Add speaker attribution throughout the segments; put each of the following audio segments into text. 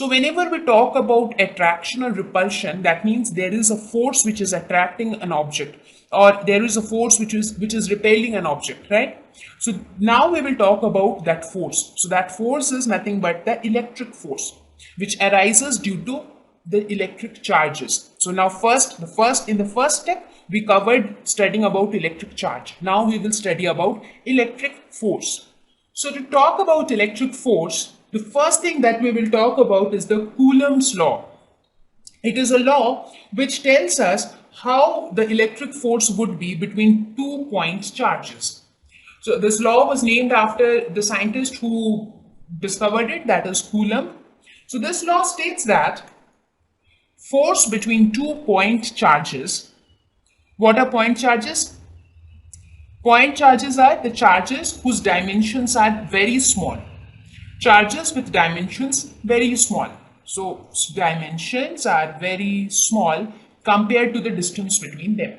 Speaker 1: So whenever we talk about attraction or repulsion, that means there is a force which is attracting an object, or there is a force which is repelling an object, right? So now we will talk about that force. So that force is nothing but the electric force, which arises due to the electric charges. So now in the first step, we covered studying about electric charge. Now we will study about electric force. So to talk about electric force, the first thing that we will talk about is the Coulombs law. It is a law which tells us how the electric force would be between 2-point charges. So this law was named after the scientist who discovered it, that is Coulomb. So this law states that force between 2-point charges. What are point charges? Point charges are the charges whose dimensions are very small. Charges with dimensions very small. So dimensions are very small compared to the distance between them,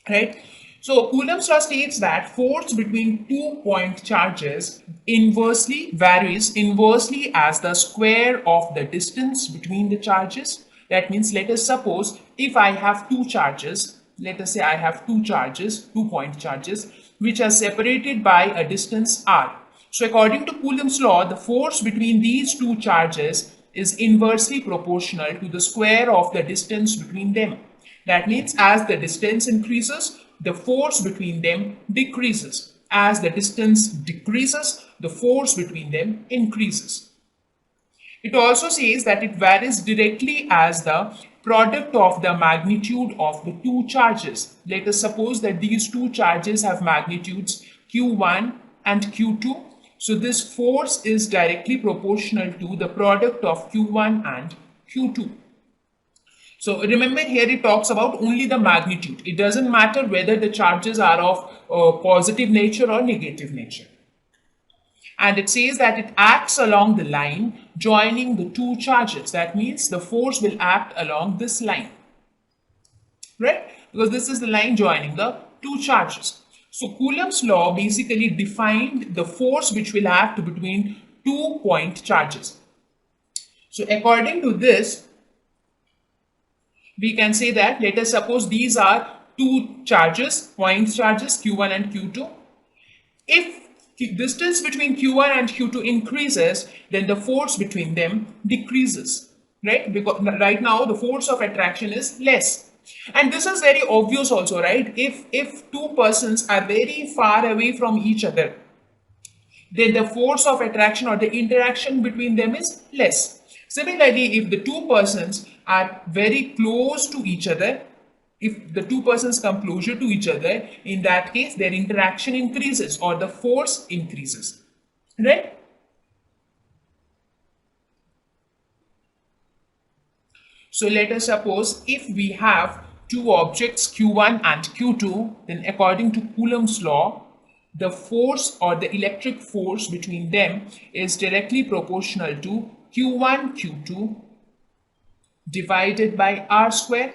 Speaker 1: right? So Coulomb's law states that force between 2-point charges varies inversely as the square of the distance between the charges. That means, let us suppose if I have two charges, let us say I have two charges, 2-point charges, which are separated by a distance r. So according to Coulomb's law, the force between these two charges is inversely proportional to the square of the distance between them. That means as the distance increases, the force between them decreases. As the distance decreases, the force between them increases. It also says that it varies directly as the product of the magnitude of the two charges. Let us suppose that these two charges have magnitudes q1 and q2. So this force is directly proportional to the product of q1 and q2. So remember, here it talks about only the magnitude. It doesn't matter whether the charges are of positive nature or negative nature. And it says that it acts along the line joining the two charges. That means the force will act along this line, right? Because this is the line joining the two charges. So Coulomb's law basically defined the force which will act between 2-point charges. So according to this, we can say that, let us suppose these are two charges, point charges q1 and q2. If distance between q1 and q2 increases, then the force between them decreases, right? Because right now the force of attraction is less. And this is very obvious also, right? If two persons are very far away from each other, then the force of attraction or the interaction between them is less. Similarly, if the two persons are very close to each other, if the two persons come closer to each other, in that case, their interaction increases or the force increases, right? So let us suppose if we have two objects q1 and q2, then according to Coulomb's law, the force or the electric force between them is directly proportional to q1 q2 divided by r square.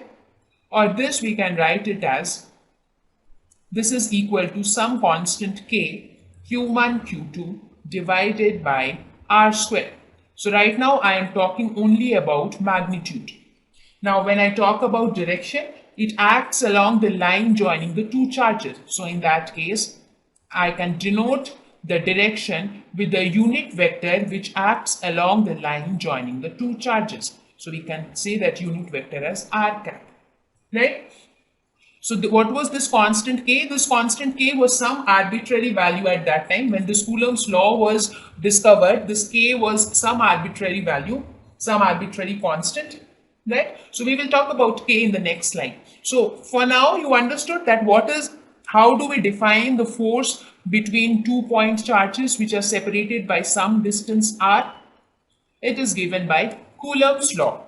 Speaker 1: Or this we can write it as, this is equal to some constant k, q1 q2 divided by r square. So right now I am talking only about magnitude. Now when I talk about direction, it acts along the line joining the two charges. So in that case, I can denote the direction with the unit vector which acts along the line joining the two charges. So we can say that unit vector as r cap. Right? So what was this constant k? This constant k was some arbitrary value at that time. When this Coulomb's law was discovered, this k was some arbitrary value, some arbitrary constant, right? So we will talk about k in the next slide. So for now, you understood that how do we define the force between 2-point charges which are separated by some distance r? It is given by Coulomb's law.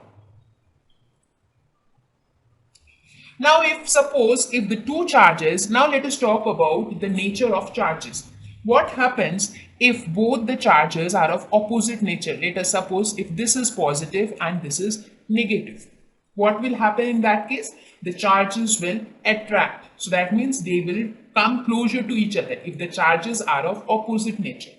Speaker 1: Now suppose if the two charges, now let us talk about the nature of charges. What happens if both the charges are of opposite nature? Let us suppose if this is positive and this is negative. What will happen in that case? The charges will attract. So that means they will come closer to each other if the charges are of opposite nature.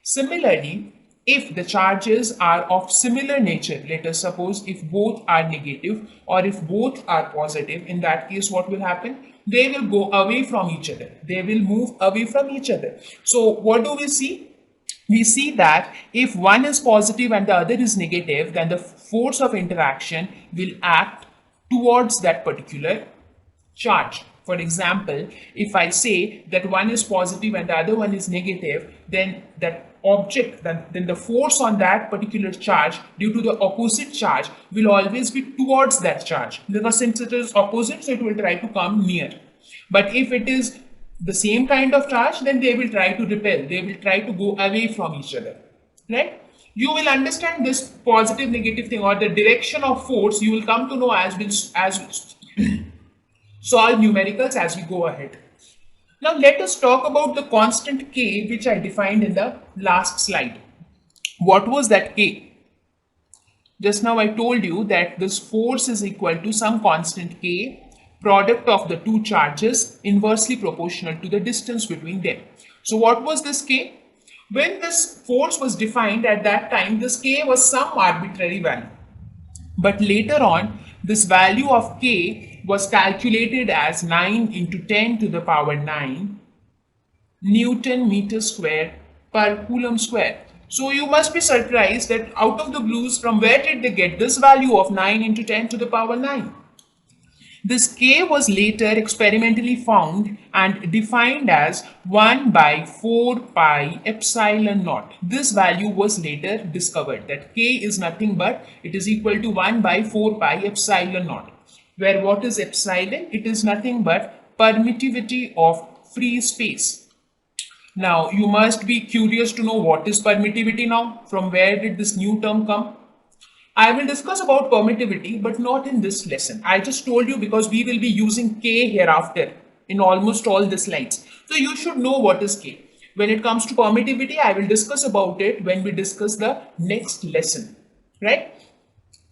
Speaker 1: Similarly, if the charges are of similar nature, let us suppose if both are negative or if both are positive, in that case what will happen? They will go away from each other. They will move away from each other. So what do we see? We see that if one is positive and the other is negative, then the force of interaction will act towards that particular charge. For example, if I say that one is positive and the other one is negative, then that object, then the force on that particular charge due to the opposite charge will always be towards that charge, because since it is opposite, so it will try to come near. But if it is the same kind of charge, then they will try to repel, they will try to go away from each other, right? You will understand this positive negative thing or the direction of force, you will come to know as we solve numericals as we go ahead. Now let us talk about the constant K, which I defined in the last slide. What was that K? Just now I told you that this force is equal to some constant K, product of the two charges, inversely proportional to the distance between them. So what was this K? When this force was defined at that time, this K was some arbitrary value. But later on, this value of K was calculated as 9 into 10 to the power 9 Newton meter square per Coulomb square. So you must be surprised that out of the blues, from where did they get this value of 9 into 10 to the power 9? This K was later experimentally found and defined as 1 by 4 pi epsilon naught. This value was later discovered, that K is nothing but it is equal to 1 by 4 pi epsilon naught. Where what is epsilon? It is nothing but permittivity of free space. Now you must be curious to know what is permittivity now. From where did this new term come? I will discuss about permittivity, but not in this lesson. I just told you because we will be using K hereafter in almost all the slides. So you should know what is K. When it comes to permittivity, I will discuss about it when we discuss the next lesson, right?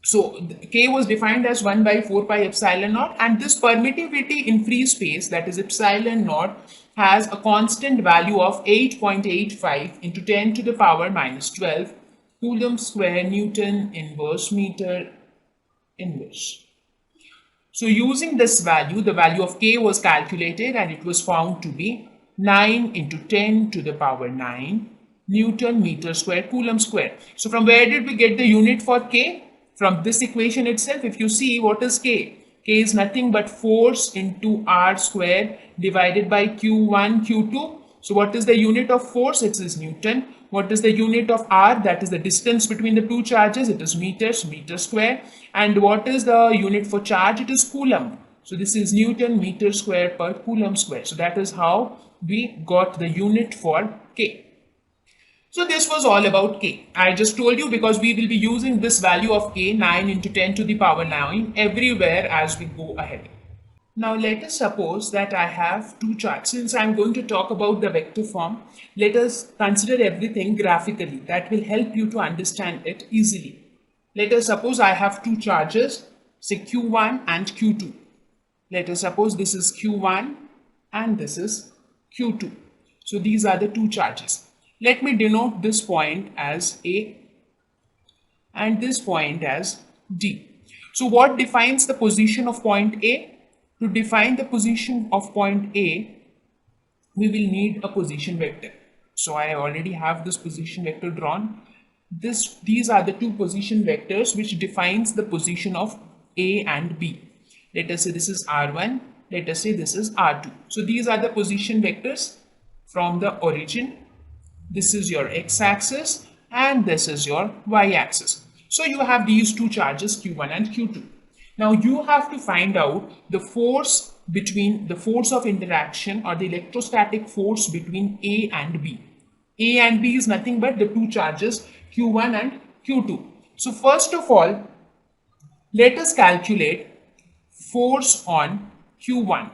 Speaker 1: So K was defined as 1 by 4 pi epsilon naught, and this permittivity in free space, that is epsilon naught, has a constant value of 8.85 into 10 to the power minus 12 Coulomb square Newton inverse meter inverse. So using this value, the value of K was calculated and it was found to be 9 into 10 to the power 9 Newton meter square Coulomb square. So from where did we get the unit for K? From this equation itself. If you see, what is K? K is nothing but force into R square divided by Q1, Q2. So what is the unit of force? It is Newton. What is the unit of R? That is the distance between the two charges. It is meters, meter square. And what is the unit for charge? It is Coulomb. So this is Newton meter square per Coulomb square. So that is how we got the unit for K. So this was all about K. I just told you because we will be using this value of K, 9 into 10 to the power 9, everywhere as we go ahead. Now let us suppose that I have two charts. Since I am going to talk about the vector form, let us consider everything graphically. That will help you to understand it easily. Let us suppose I have two charges, say Q1 and Q2. Let us suppose this is Q1 and this is Q2. So these are the two charges. Let me denote this point as A and this point as D. So what defines the position of point A? To define the position of point A, we will need a position vector. So I already have this position vector drawn. These are the two position vectors which defines the position of A and B. Let us say this is R1, let us say this is R2. So these are the position vectors from the origin. This is your x-axis and this is your y-axis. So you have these two charges Q1 and Q2. Now you have to find out the force between the force of interaction or the electrostatic force between A and B. A and B is nothing but the two charges Q1 and Q2. So first of all, let us calculate force on Q1.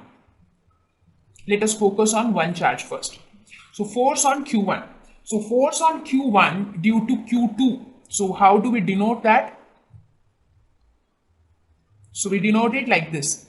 Speaker 1: Let us focus on one charge first. So force on Q1. So force on Q1 due to Q2. So how do we denote that? So we denote it like this.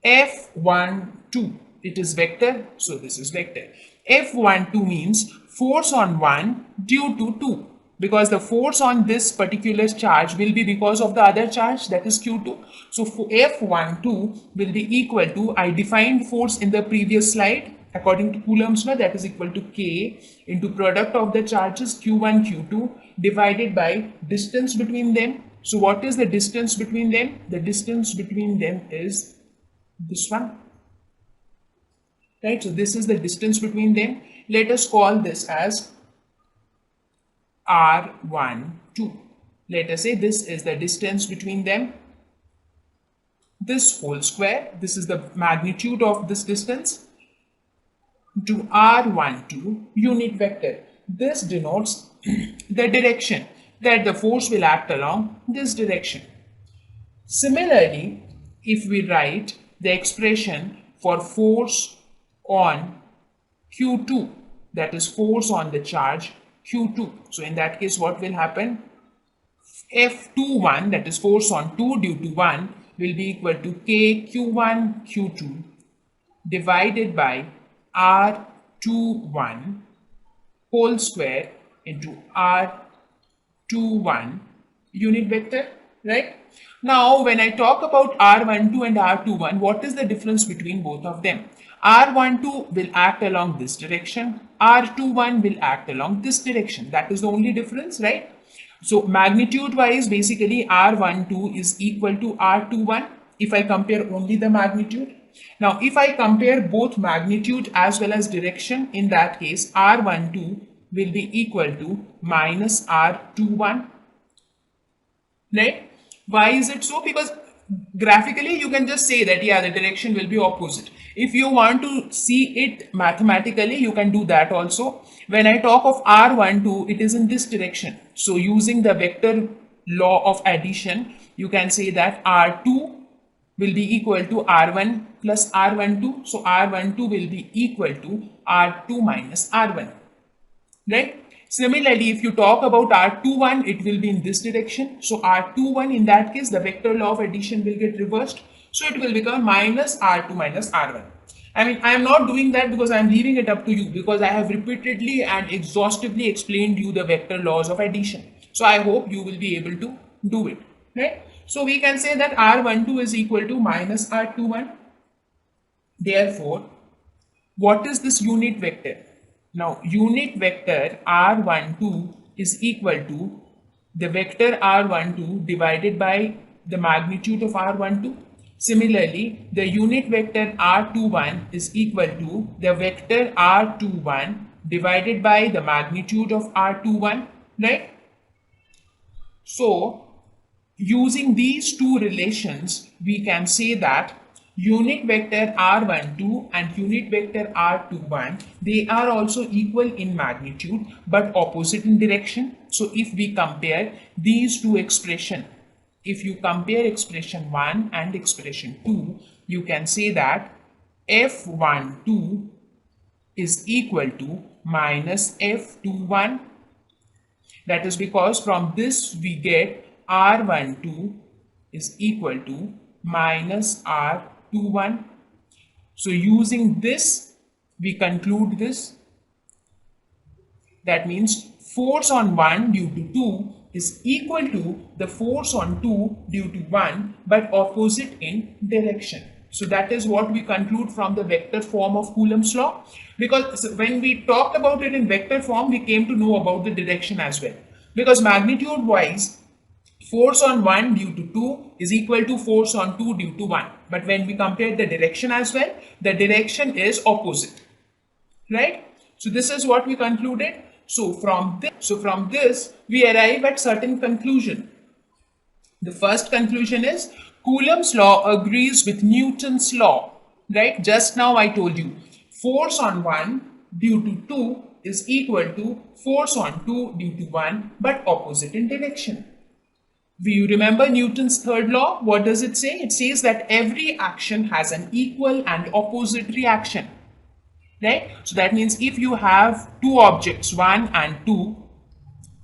Speaker 1: F12. It is vector. So this is vector. F12 means force on 1 due to 2. because the force on this particular charge will be because of the other charge, that is Q2. So F12 will be equal to, I defined force in the previous slide according to Coulombs law, that is equal to K into product of the charges Q1, Q2 divided by distance between them. So what is the distance between them? The distance between them is this one, right? So this is the distance between them. Let us call this as R12. Let us say this is the distance between them, this whole square, this is the magnitude of this distance, to R12 unit vector. This denotes the direction that the force will act along this direction. Similarly, if we write the expression for force on Q2, that is force on the charge Q2. So in that case, what will happen? F21, that is force on 2 due to 1, will be equal to K Q1 Q2 divided by R21 whole square into R21 unit vector, right? Now, when I talk about R12 and R21, what is the difference between both of them? R12 will act along this direction, R21 will act along this direction. That is the only difference, right? So magnitude wise, basically R12 is equal to R21 if I compare only the magnitude. Now, if I compare both magnitude as well as direction, in that case, R12 will be equal to minus R21, right? Why is it so? Because graphically, you can just say that, yeah, the direction will be opposite. If you want to see it mathematically, you can do that also. When I talk of R12, it is in this direction. So using the vector law of addition, you can say that R2 will be equal to R1 plus R12. So R12 will be equal to R2 minus R1, right? Similarly, if you talk about R21, it will be in this direction. So R21, in that case, the vector law of addition will get reversed. So it will become minus R2 minus R1. I mean, I am not doing that because I am leaving it up to you, because I have repeatedly and exhaustively explained you the vector laws of addition. So I hope you will be able to do it, right? So we can say that R12 is equal to minus R21. Therefore, what is this unit vector? Now, unit vector R12 is equal to the vector R12 divided by the magnitude of R12. Similarly, the unit vector R21 is equal to the vector R21 divided by the magnitude of R21, right? So, using these two relations, we can say that unit vector R12 and unit vector R21, they are also equal in magnitude but opposite in direction. So if we compare these two expressions, if you compare expression 1 and expression 2, you can say that F12 is equal to minus F21. That is because from this we get R12 is equal to minus R21. So using this, we conclude this. That means force on 1 due to 2 is equal to the force on 2 due to 1 but opposite in direction. So that is what we conclude from the vector form of Coulombs law, because when we talked about it in vector form, we came to know about the direction as well, because magnitude wise force on 1 due to 2 is equal to force on 2 due to 1, but when we compare the direction as well, the direction is opposite, right? So this is what we concluded. So from this we arrive at certain conclusion. The first conclusion is Coulombs law agrees with Newton's law, right? Just now I told you force on 1 due to 2 is equal to force on 2 due to 1 but opposite in direction. Do you remember Newton's third law? What does it say? It says that every action has an equal and opposite reaction, right? So that means if you have two objects, 1 and 2,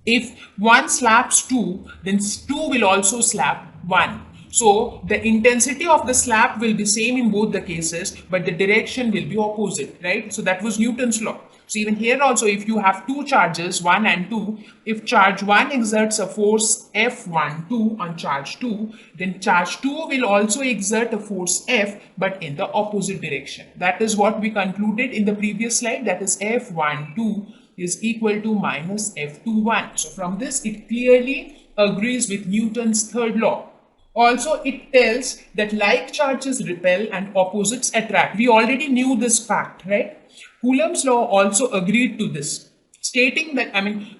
Speaker 1: if one slaps 2, then 2 will also slap 1. So the intensity of the slap will be same in both the cases, but the direction will be opposite, right? So that was Newton's law. So even here also, if you have two charges, 1 and 2, if charge 1 exerts a force F12 on charge 2, then charge 2 will also exert a force F, but in the opposite direction. That is what we concluded in the previous slide, that is F12 is equal to minus F21. So from this, it clearly agrees with Newton's third law. Also, it tells that like charges repel and opposites attract. We already knew this fact, right? Coulombs law also agreed to this, stating that,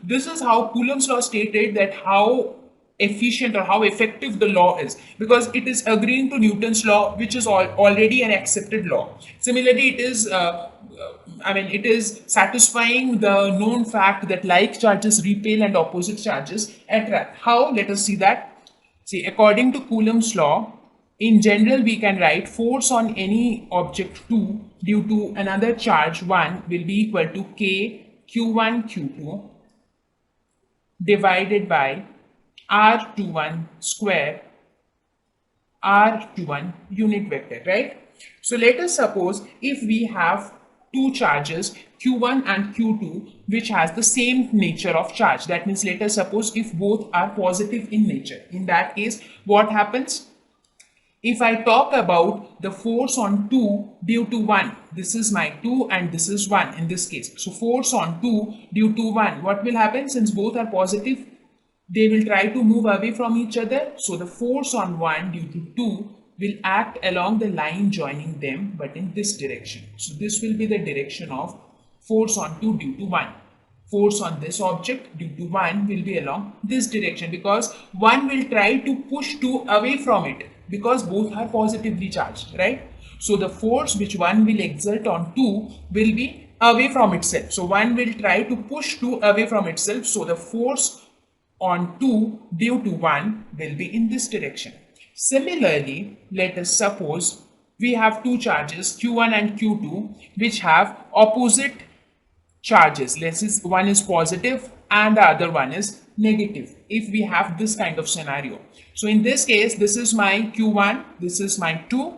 Speaker 1: this is how Coulombs law stated that how efficient or how effective the law is, because it is agreeing to Newton's law, which is already an accepted law. Similarly, it is it is satisfying the known fact that like charges repel and opposite charges attract. How? Let us see that. See, according to Coulombs law, in general, we can write force on any object 2 due to another charge 1 will be equal to K Q1 Q2 divided by R21 square R21 unit vector, right? So let us suppose if we have two charges Q1 and Q2 which has the same nature of charge. That means let us suppose if both are positive in nature. In that case, what happens? If I talk about the force on 2 due to 1, this is my 2 and this is 1 in this case. So force on 2 due to 1, what will happen? Since both are positive, they will try to move away from each other. So the force on 1 due to 2 will act along the line joining them, but in this direction. So this will be the direction of force on 2 due to 1. Force on this object due to 1 will be along this direction, because 1 will try to push 2 away from it, because both are positively charged, right? So the force which 1 will exert on 2 will be away from itself. So 1 will try to push 2 away from itself. So the force on 2 due to 1 will be in this direction. Similarly, let us suppose we have two charges Q1 and Q2 which have opposite charges. Let's say one is positive and the other one is negative. If we have this kind of scenario, so in this case, this is my Q1, this is my 2.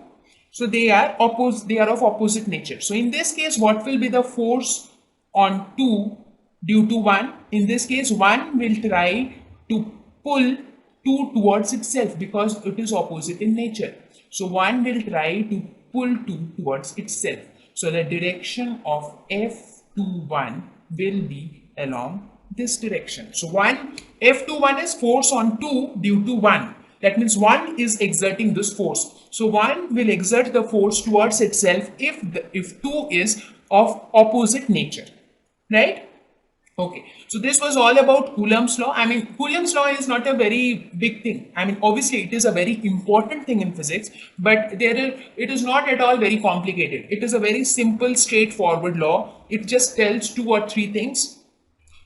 Speaker 1: So they are of opposite nature. So in this case, what will be the force on 2 due to 1? In this case, 1 will try to pull 2 towards itself because it is opposite in nature. So 1 will try to pull 2 towards itself. So the direction of F21 will be along this direction. So F21 is force on 2 due to 1. That means 1 is exerting this force. So 1 will exert the force towards itself if 2 is of opposite nature, right? Okay, so this was all about Coulombs law. Coulombs law is not a very big thing. Obviously it is a very important thing in physics, but it is not at all very complicated. It is a very simple, straightforward law. It just tells 2 or 3 things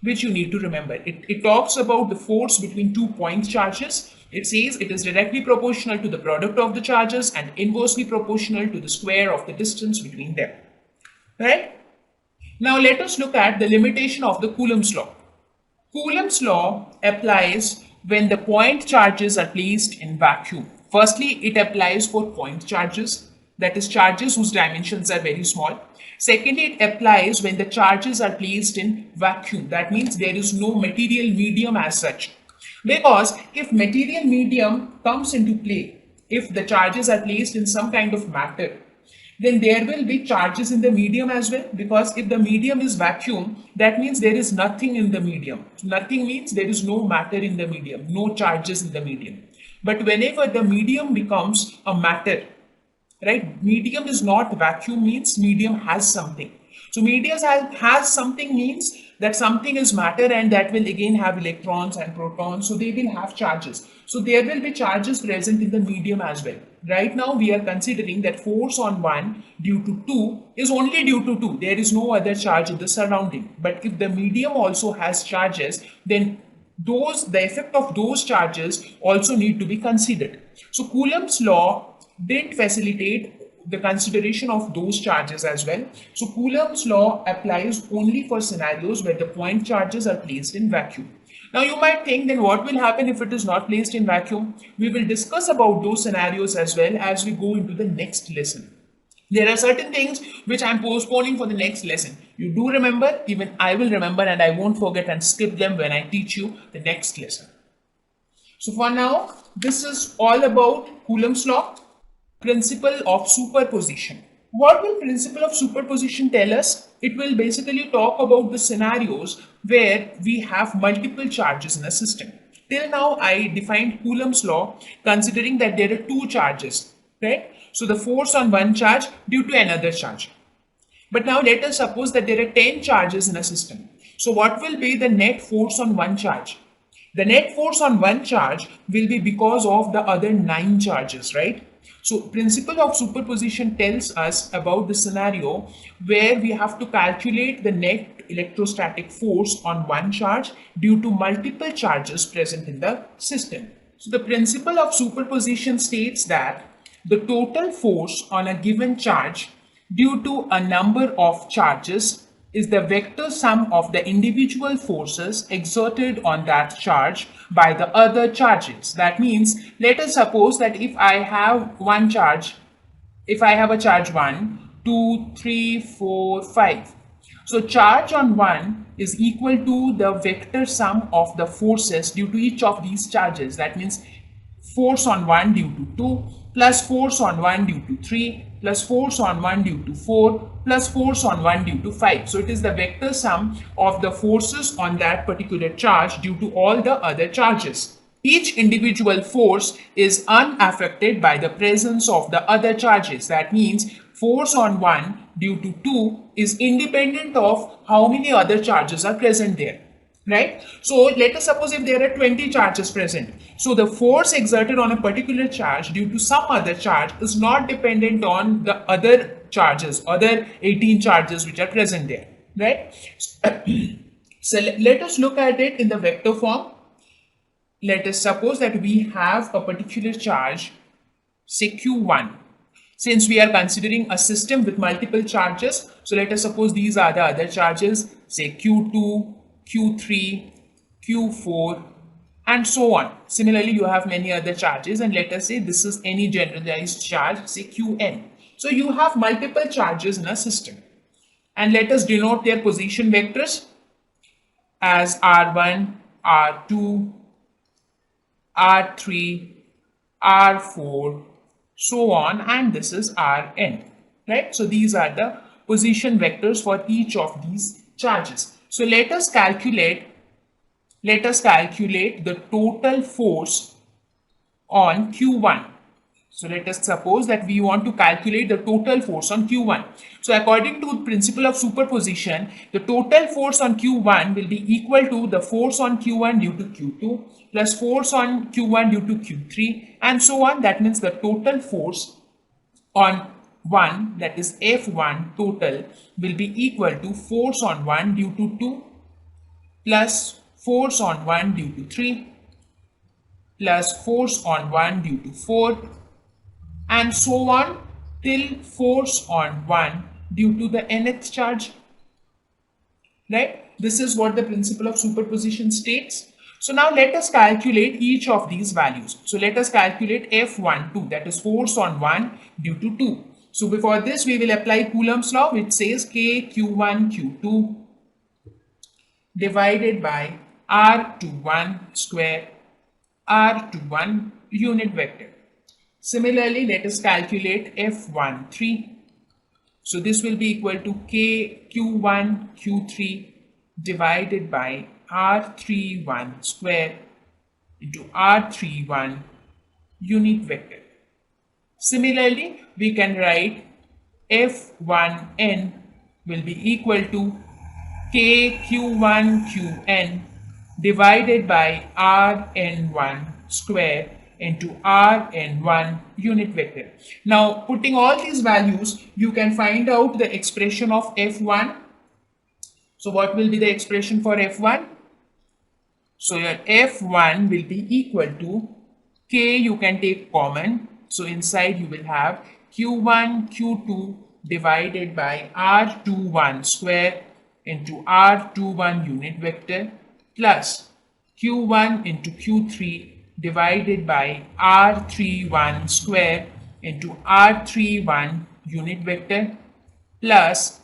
Speaker 1: which you need to remember. It talks about the force between 2 point charges. It says it is directly proportional to the product of the charges and inversely proportional to the square of the distance between them, right? Now let us look at the limitation of the Coulombs law. Coulombs law applies when the point charges are placed in vacuum. Firstly, it applies for point charges, that is charges whose dimensions are very small. Secondly, it applies when the charges are placed in vacuum. That means there is no material medium as such. Because if material medium comes into play, if the charges are placed in some kind of matter, then there will be charges in the medium as well, because if the medium is vacuum, that means there is nothing in the medium. Nothing means there is no matter in the medium, no charges in the medium. But whenever the medium becomes a matter, right, medium is not vacuum means medium has something. So medium has something means that something is matter, and that will again have electrons and protons, so they will have charges. So there will be charges present in the medium as well. Right now we are considering that force on 1 due to 2 is only due to 2. There is no other charge in the surrounding. But if the medium also has charges, then the effect of those charges also need to be considered. So Coulombs law didn't facilitate the consideration of those charges as well. So Coulombs law applies only for scenarios where the point charges are placed in vacuum. Now you might think, then what will happen if it is not placed in vacuum? We will discuss about those scenarios as well as we go into the next lesson. There are certain things which I am postponing for the next lesson. You do remember, even I will remember, and I won't forget and skip them when I teach you the next lesson. So for now, this is all about Coulombs law, principle of superposition. What will principle of superposition tell us? It will basically talk about the scenarios where we have multiple charges in a system. Till now, I defined Coulombs law considering that there are two charges, right? So the force on one charge due to another charge. But now let us suppose that there are 10 charges in a system. So what will be the net force on one charge? The net force on one charge will be because of the other 9 charges, right? So principle of superposition tells us about the scenario where we have to calculate the net electrostatic force on one charge due to multiple charges present in the system. So the principle of superposition states that the total force on a given charge due to a number of charges is the vector sum of the individual forces exerted on that charge by the other charges. That means, let us suppose that if I have one charge, if I have a charge 1, 2, 3, 4, 5. So charge on 1 is equal to the vector sum of the forces due to each of these charges. That means force on 1 due to 2 plus force on 1 due to 3 plus force on 1 due to 4 plus force on 1 due to 5. So it is the vector sum of the forces on that particular charge due to all the other charges. Each individual force is unaffected by the presence of the other charges. That means force on 1 due to 2 is independent of how many other charges are present there. Right? So let us suppose if there are 20 charges present. So the force exerted on a particular charge due to some other charge is not dependent on the other charges, other 18 charges which are present there. Right? So let us look at it in the vector form. Let us suppose that we have a particular charge, say Q1. Since we are considering a system with multiple charges, so let us suppose these are the other charges, say Q2, Q3, Q4, and so on. Similarly, you have many other charges, and let us say this is any generalized charge, say Qn. So you have multiple charges in a system, and let us denote their position vectors as R1, R2, R3, R4, so on, and this is Rn, right? So these are the position vectors for each of these charges. So let us calculate the total force on Q1. So let us suppose that we want to calculate the total force on Q1. So according to the principle of superposition, the total force on Q1 will be equal to the force on Q1 due to Q2 plus force on Q1 due to Q3 and so on. That means the total force on 1, that is F1 total, will be equal to force on 1 due to 2 plus force on 1 due to 3 plus force on 1 due to 4 and so on till force on 1 due to the nth charge. Right? This is what the principle of superposition states. So now let us calculate each of these values. So let us calculate F12, that is force on 1 due to 2. So before this, we will apply Coulombs law, which says K Q1 Q2 divided by R21 square R21 unit vector. Similarly, let us calculate F13. So this will be equal to K Q1 Q3 divided by R31 square into R31 unit vector. Similarly, we can write F1n will be equal to KQ1QN divided by Rn1 square into Rn1 unit vector. Now, putting all these values, you can find out the expression of F1. So, what will be the expression for F1? So, your F1 will be equal to K, you can take common. So, inside you will have Q1 Q2 divided by R21 square into R21 unit vector plus Q1 into Q3 divided by R31 square into R31 unit vector plus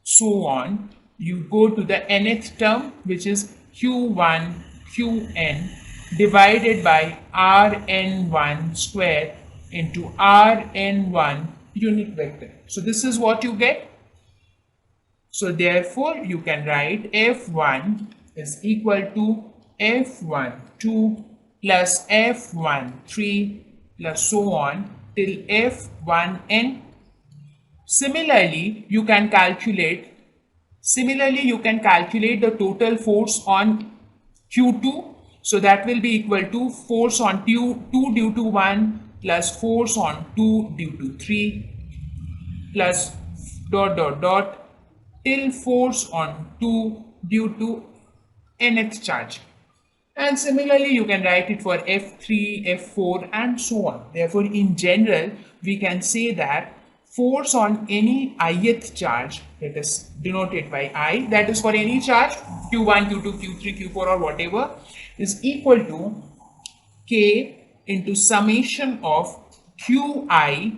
Speaker 1: so on. You go to the nth term, which is q1 qn divided by rn1 square into rn1 unit vector. So this is what you get. So therefore you can write f1 is equal to f12 plus f13 plus so on till f1n. Similarly, you can calculate the total force on Q2. So that will be equal to force on 2 due to 1 plus force on 2 due to 3 plus dot dot dot till force on 2 due to nth charge. And similarly, you can write it for F3, F4 and so on. Therefore, in general, we can say that force on any ith charge, that is denoted by I, that is for any charge Q1, Q2, Q3, Q4 or whatever, is equal to K into summation of Qi,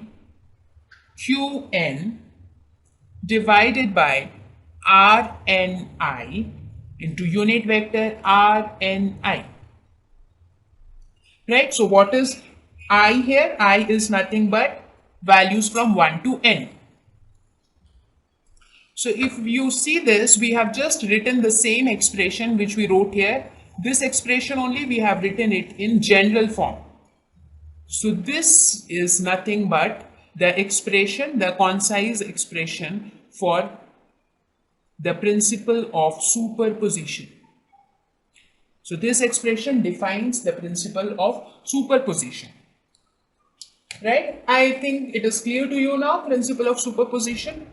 Speaker 1: Qn divided by Rni into unit vector Rni. Right? So what is I here? I is nothing but values from 1 to n. So if you see this, we have just written the same expression which we wrote here. This expression only we have written it in general form. So this is nothing but the expression, the concise expression for the principle of superposition. So this expression defines the principle of superposition. Right? I think it is clear to you now, principle of superposition.